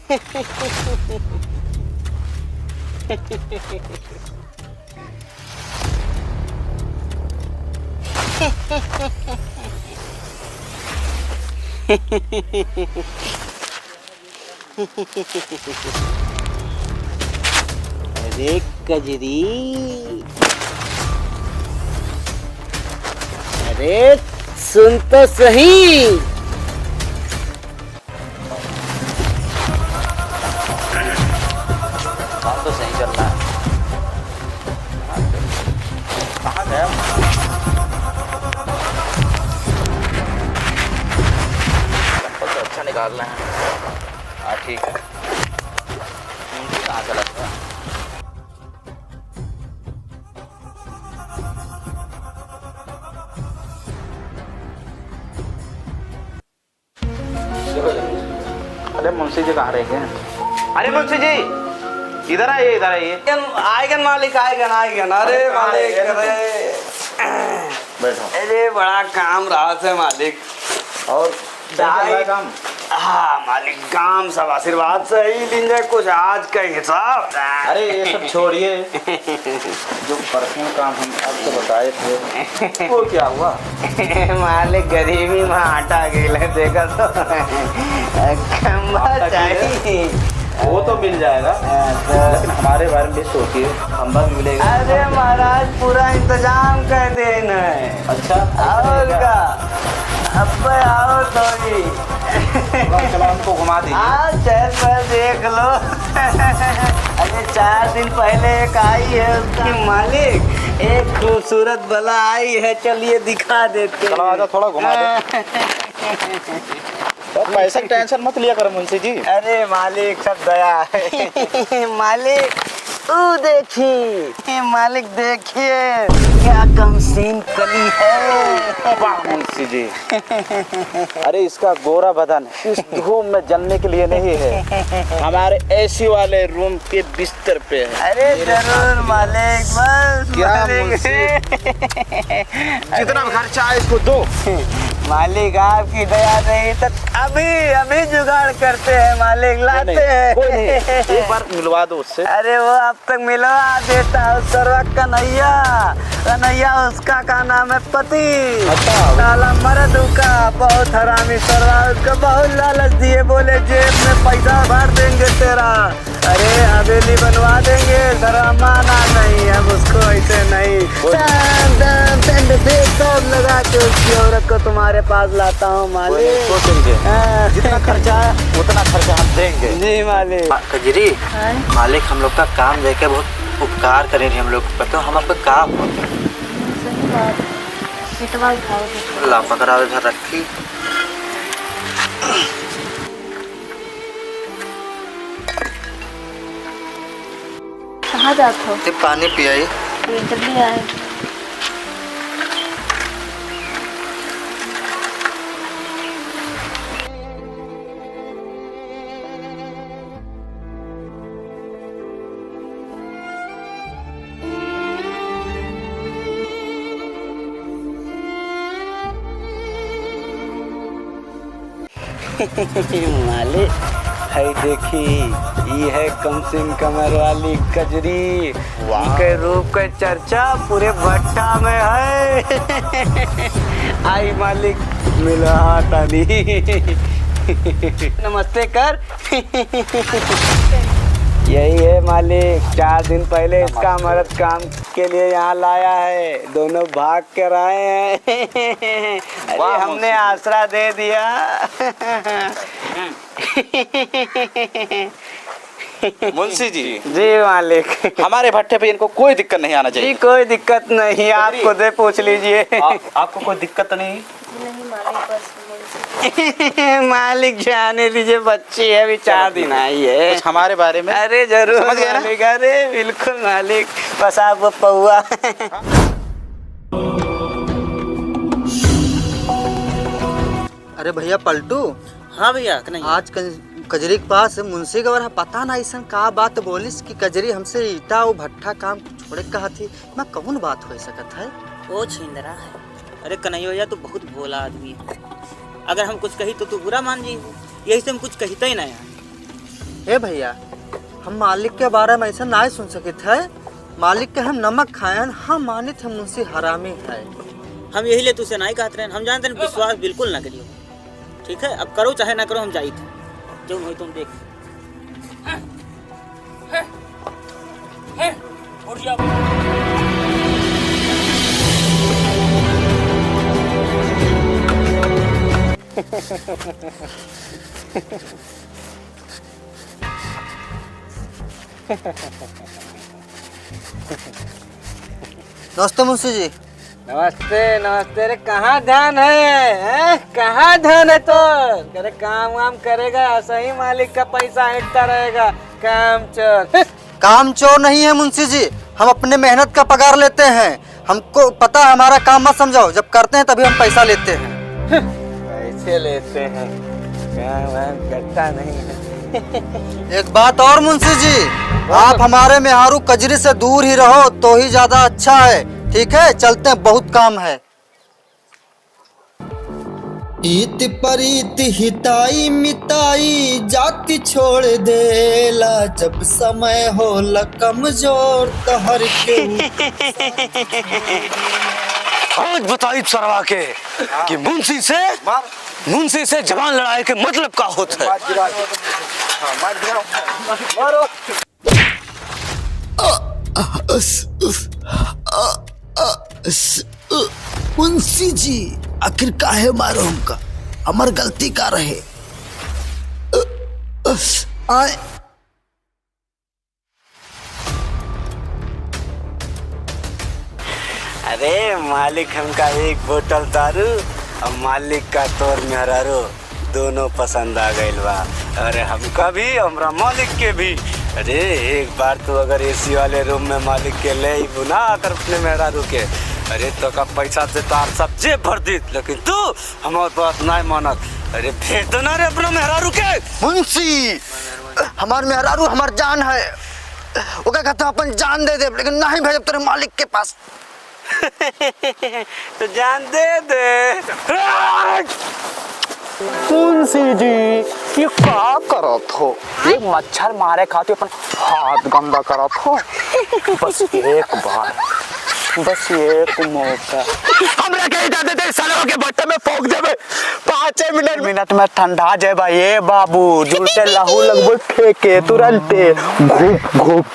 अरे कजरी, अरे सुन तो सही। काम तो सही चल रहा है। कहाँ गया? चप्पल तो अच्छा निकालना है। हाँ ठीक है। कहाँ चला गया? अरे मुंशी जी कहाँ रह गए? अरे मुंशी जी इधर आइए, इधर आइए। आएगन मालिक, आएगन। अरे मालिक, अरे बैठो। अरे बड़ा काम रहा से मालिक। और काम? हाँ मालिक, काम सब आशीर्वाद से ही लीजिए कुछ आज का हिसाब। अरे ये सब छोड़िए, जो परसों काम हम आपको बताए थे वो क्या हुआ? मालिक गरीबी में आटा गिले देखा तो खंबा चाहिए। वो तो मिल जाएगा, लेकिन हमारे बारे में भी सोचिए, खंबा भी मिलेगा। अरे महाराज पूरा इंतजाम कर देना है। अच्छा और का अब आओ तो जी, चलो हमको घुमा दीजिए। हाँ चल पर देख लो। अरे 4 दिन पहले एक आई है उसकी मालिक, एक खूबसूरत बला आई है, चलिए दिखा देते हैं। चलो आजा, थोड़ा घुमा दो। तो पैसा की टेंशन मत लिया करो मुंशी जी। अरे मालिक सब दया है। मालिक तू देखिए, मालिक देखिए क्या कमसीन कली है। वाह मुंशी जी। अरे इसका गोरा बदन इस धूप में जलने के लिए नहीं है, हमारे एसी वाले रूम के बिस्तर पे है। अरे जरूर मालिक, बस क्या मालिक। जितना खर्चा है इसको दो। मालिक आपकी दया नहीं तो अभी जुगाड़ करते हैं मालिक, लाते हैं। कोई नहीं, एक बार मिलवा दो उससे। अरे वो अब तक मिलवा देता है सर्वा कन्हैया उसका का नाम है पति। अच्छा। साला मर्द का बहुत हरामी सर्वा, उसको बहुत लालच दिए, बोले जेब में पैसा भर देंगे तेरा, अरे हवेली बनवा देंगे, जरा माना नहीं, अब उसको ऐसे नहीं। सब लगा के उसकी औरत को तुम्हारे पास लाता हूँ मालिक। सोचेंगे जितना खर्चा है उतना खर्चा हम देंगे। जी मालिक। कजरी, मालिक हम लोग का काम देख के बहुत उपकार करेंगे हम लोग पर, तो हम आपका काम ला पकड़ा इधर रखी। कहाँ जाते हो? पानी पियाई। जल्दी आए। मालिक है देखी, ये है कमसिन कमर वाली कजरी, उनके रूप का चर्चा पूरे भट्टा में है। आई मालिक मिला तानी। नमस्ते कर। यही है मालिक, 4 दिन पहले इसका मर्द काम के लिए यहाँ लाया है, दोनों भाग कर आए हैं। अरे हमने आसरा दे दिया। मुंशी जी। जी मालिक। हमारे भट्टे पे इनको कोई दिक्कत नहीं आना चाहिए। जी कोई दिक्कत नहीं, आप खुद ही पूछ लीजिए। आपको कोई दिक्कत नहीं? नहीं मालिक, बस मालिक जाने दीजिए, बच्ची है, अभी 4 दिन आई है। कुछ हमारे बारे में? अरे जरूर समझ गए ना? मालिक, अरे बिल्कुल मालिक, बस आप वो पौआ। अरे भैया पलटू। हाँ भैया नहीं। आज कजरी के पास मुंशी गवर पता ना ऐसा का बात बोलिस कि कजरी हमसे ईटा और भट्ठा काम छोड़े कहा थी, मैं कौन बात हो सकत है? ओ छिंदरा है। अरे कन्हैया भैया, तू बहुत भोला आदमी है, अगर हम कुछ कही तो तू बुरा मान जी, यही से हम कुछ कहते ही ना यार। हे भैया, हम मालिक के बारे में ऐसा ना सुन सके थे। मालिक के हम नमक खाएं, हम माने थे मुंशी हरामी है। हम यही ले तुझसे नहीं कहते रहे, हम जानते हैं विश्वास बिल्कुल ना करियो। ठीक है, अब करो चाहे ना करो, हम जाई थे जो हो तुम देख। उठ जाओ। नमस्ते मुंशी जी। नमस्ते नमस्ते। रे कहाँ ध्यान है? कहाँ ध्यान है तो? अरे काम वाम करेगा, सही मालिक का पैसा हेंटता रहेगा। काम चोर। काम चोर नहीं है मुंशी जी, हम अपने मेहनत का पगार लेते हैं। हमको पता है, हमारा काम मत समझाओ, जब करते हैं तभी हम पैसा लेते हैं। पैसे लेते हैं, काम वाम करता नहीं है। एक बात और मुंशी जी, आप हमारे मेहारू कजरी से दूर ही रहो तो ही ज्यादा अच्छा है। ठीक है, चलते हैं, बहुत काम है। इत परीत हिताई मिताई जाति छोड़ देला, जब समय होला कमजोर तो हर के। आज बताई सरवा के कि मुंशी से जवान लड़ाई के मतलब का होता है। मुंशी जी, आखिर काहे मारो हमका? हमार गलती का रहे? आए अरे मालिक हमका एक बोतल दारू और मालिक का तोर मेहरारू दोनों पसंद आ गइल बा। अरे हमका भी, हमरा मालिक के भी। अरे एक बार तो अगर एसी वाले रूम में मालिक के ले बुना कर अपने मेहरारू के, अरे तो का पैसा से तार सब जेब भर दी, लेकिन तू हमारे बात नहीं मानत। अरे भेज दो ना रे अपना मेहरारू के। मुंशी, हमार मेहरारू हमार जान है, वो क्या कहते हैं अपन जान दे दे, लेकिन नहीं भेजब तेरे मालिक के पास। तो जान दे दे। मुंशी जी, ये क्या करत हो? ये मच्छर मारे खातिर अपन हाथ गंदा करत हो। बस एक बार, बस एक मौका हमरा के इजाजत दे, सालों के बट्टे में फोक देबे। 5 मिनट में ठंडा जेबा। ये बाबू जुलते लहू लगबो फेंके तुरंते घुप घुप।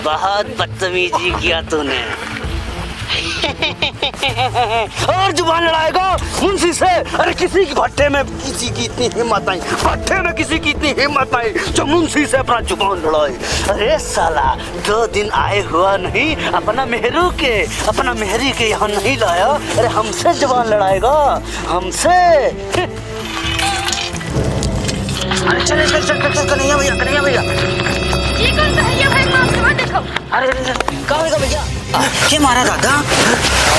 बहुत बदतमीजी किया तूने। और जुबान लड़ाएगा मुंशी से? अरे किसी की भट्टे में किसी की इतनी हिम्मत नहीं, भट्टे में किसी की इतनी हिम्मत नहीं जो मुंशी से अपना जुबान लड़ाए। अरे साला, 2 दिन आए हुआ नहीं, अपना मेहरू के, अपना मेहरी के यहाँ नहीं लाया। अरे हमसे जुबान लड़ाएगा, हमसे? अरे चल चल चल चल, कन्हैया भैया, कन्हैया भैया। ये कौन सा है? ये भाई माफ करो, देखो। अरे क्या होगा भैया? क्या मारा दादा?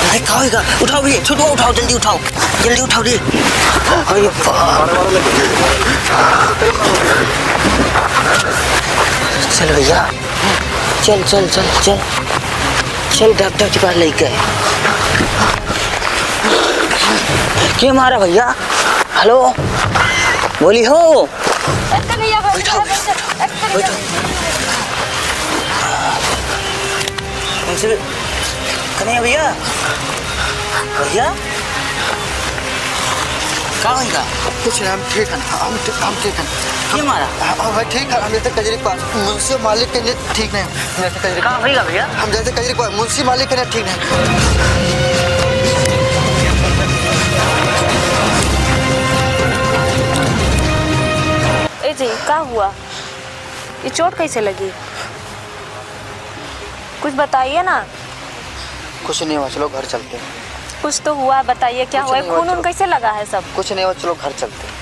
अरे क्या होगा? उठाओ भैया, छोटू उठाओ, जल्दी उठाओ, जल्दी उठाओ रे। अरे चल भैया, चल चल चल चल चल, डॉक्टर के पास लेके। क्या मारा भैया? हेलो, बोली हो? बैठो बैठो। कन्हैया भैया, भैया क्या होगा? कुछ नहीं, हम ठीक हैं, हम ठीक हैं। क्या मारा? भाई ठीक है, हम जैसे कजरी के पास, मुंशी मालिक के लिए ठीक नहीं। जैसे कजरी कहाँ होगा भैया? हम जैसे कजरी के पास, मुंशी मालिक के लिए ठीक नहीं। ए जी, क्या हुआ? ये चोट कैसे लगी? कुछ बताइए ना। कुछ नहीं हुआ, चलो घर चलते हैं। कुछ तो हुआ, बताइए क्या कुछ हुआ? नहीं हुआ, खून चलो। कैसे लगा है सब? कुछ नहीं हुआ, चलो घर चलते हैं।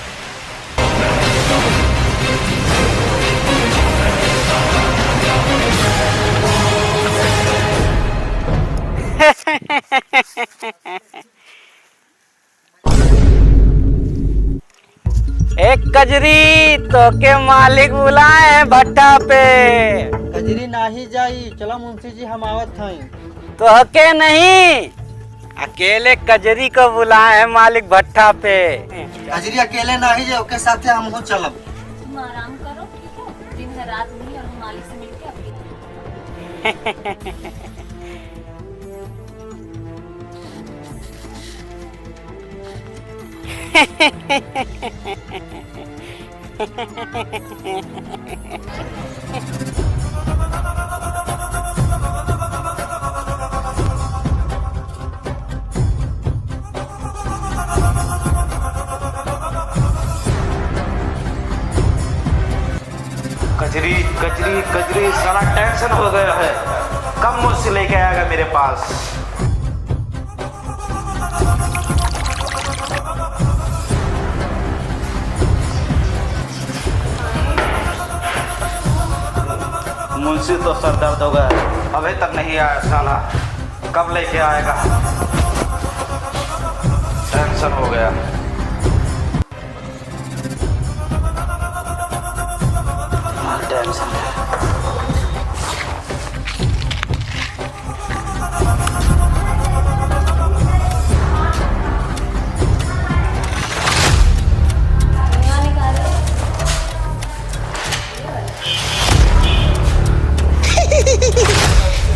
एक कजरी तो के मालिक बुलाए भट्टा पे। कजरी नाही जाई, चलो मुंशी जी हम आवत हैं। तो हके नहीं, अकेले कजरी को बुलाए है मालिक भट्ठा पे। कजरी अकेले ना ही जे ओके साथे हम हो चलब। तुम आराम करो, ठीक है? दिन है रात नहीं, और हम मालिक से मिलके अपनी कजरी कजरी कजरी साला टेंशन हो गया है। कब मुझसे लेके आएगा मेरे पास? मुंशी तो सर दर्द हो गया, अभी तक नहीं आया साला। कब लेके आएगा? टेंशन हो गया। टेंशन है।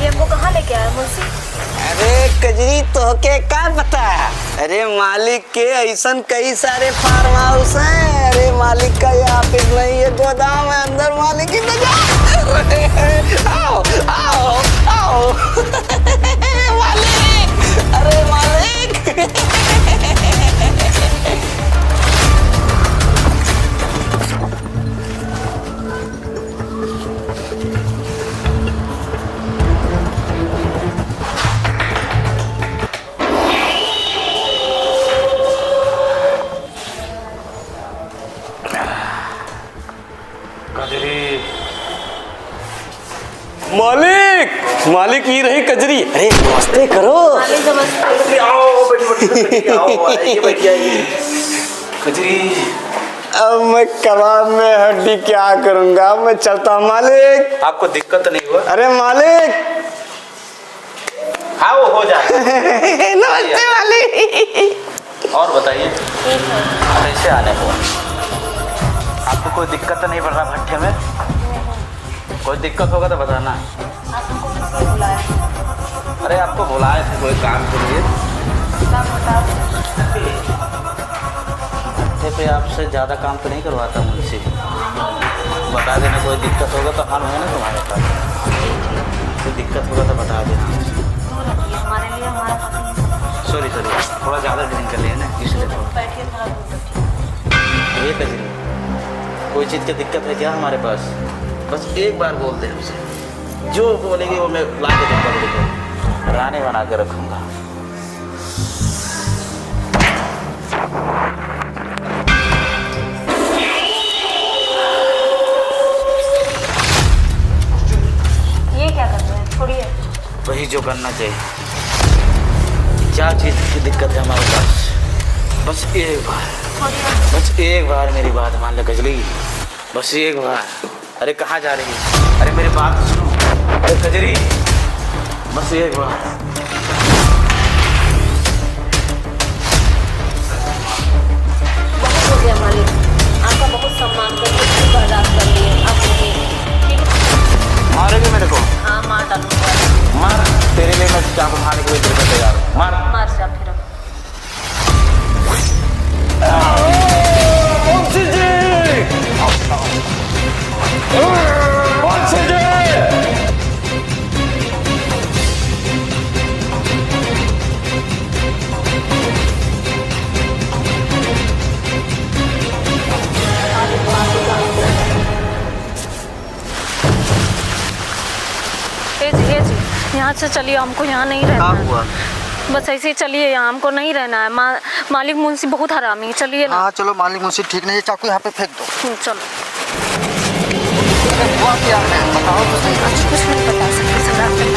ये हमको कहाँ लेके आया मुंशी? अरे कजरी तो के क्या पता? अरे मालिक के ऐसन कई सारे फार्म हाउस हैं। अरे मालिक का ये ऑफिस नहीं, ये गोदाम है, अंदर मालिक ही बजा। आओ आओ आओ मालिक, अरे मालिक। मालिक मालिक ये रही कजरी। अरे नमस्ते करो। मालिक नमस्ते। कजरी अब मैं कबाब में हड्डी क्या करूंगा, मैं चलता हूँ मालिक। आपको दिक्कत नहीं हुआ? अरे मालिक। हाँ वो हो जाएगा। नमस्ते मालिक। और बताइए कैसे आने को? आपको कोई दिक्कत नहीं पड़ रहा भट्ठे में? कोई दिक्कत होगा तो बताना। आपको किसने बुलाया? अरे आपको बुलाए थे कोई काम के लिए। काम बताओ। भट्ठे पे आपसे ज़्यादा काम तो नहीं करवाता मुझसे। बता देना कोई दिक्कत होगा तो हम है ना तुम्हारे पास। कोई दिक्कत होगा तो बता देना। हमारे लिए हमारा पति। सॉरी थोड़ा ज़्यादा ड्रिंक कर लिया ना इसलिए। बैठिए थोड़ा दूर। ये कजरी कोई चीज़ की दिक्कत है क्या हमारे पास? बस एक बार बोल दे हमसे, जो बोलेंगे वो मैं ला के दूँगा। बिल्कुल रानी बना के रखूँगा। ये क्या कर रहे हैं? छोड़िए। वही जो करना चाहिए। क्या चीज़ की दिक्कत है हमारे पास? बस एक बार, बस एक बार मेरी बात मान ले कजली। बस एक बार। अरे कहाँ जा रही है? अरे मेरी बात सुनो। अरे कजरी बस एक बार। बहुत हो गया मालिक, आपका बहुत सम्मान करके बर्दाश्त कर लिए। आप नहीं, ठीक है? मारेगी मेरे को? हाँ मार डालूंगा। मार, तेरे लिए मैं चाकू खाने के लिए तेरे को तैयार हूँ। मार मार जा फिर। यहाँ से चलिए, हमको यहाँ नहीं रहना है। हुआ? बस ऐसे ही चलिए, यहाँ हमको नहीं रहना है। मालिक मुंशी बहुत हरामी है, चलिए ना। हाँ चलो, मालिक मुझसे ठीक नहीं है, चाकू यहाँ पे फेंक दो। चलो। हुआ क्या है? बताओ तो सही। कुछ नहीं बता सकते,